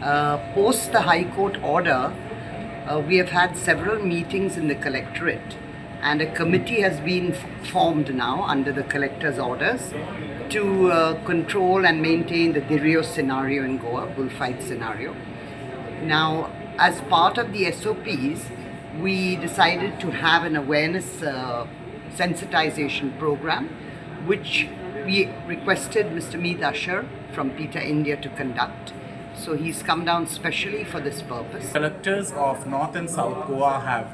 Post the High Court order, we have had several meetings in the collectorate, and a committee has been formed now under the collector's orders to control and maintain the Dhiryo scenario in Goa, bullfight scenario. Now, as part of the SOPs, we decided to have an awareness sensitization program, which we requested Mr. Meet Usher from PETA India to conduct. So he's come down specially for this purpose. Collectors of North and South Goa have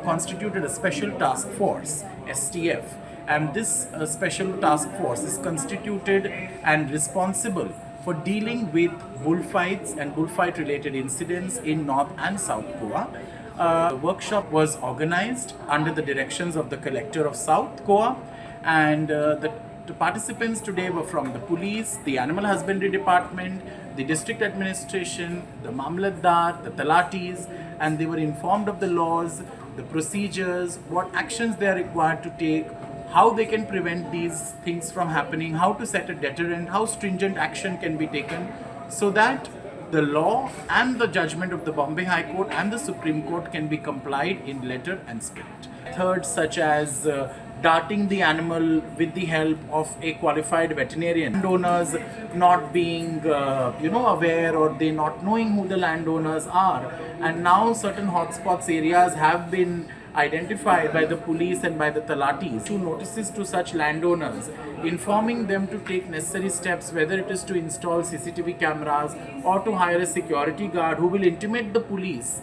constituted a special task force, STF, and this special task force is constituted and responsible for dealing with bullfights and bullfight related incidents in North and South Goa. The workshop was organized under the directions of the Collector of South Goa, and the participants today were from the police, the Animal Husbandry Department, the district administration, the Mamlatdar, the Talatis, and they were informed of the laws, the procedures, what actions they are required to take, how they can prevent these things from happening, how to set a deterrent, how stringent action can be taken, so that the law and the judgment of the Bombay High Court and the Supreme Court can be complied in letter and spirit. Third, such as darting the animal with the help of a qualified veterinarian. Landowners not being aware, or they not knowing who the landowners are, and now certain hotspots areas have been identified by the police and by the talatis. Issue notices to such landowners, informing them to take necessary steps, whether it is to install CCTV cameras or to hire a security guard who will intimate the police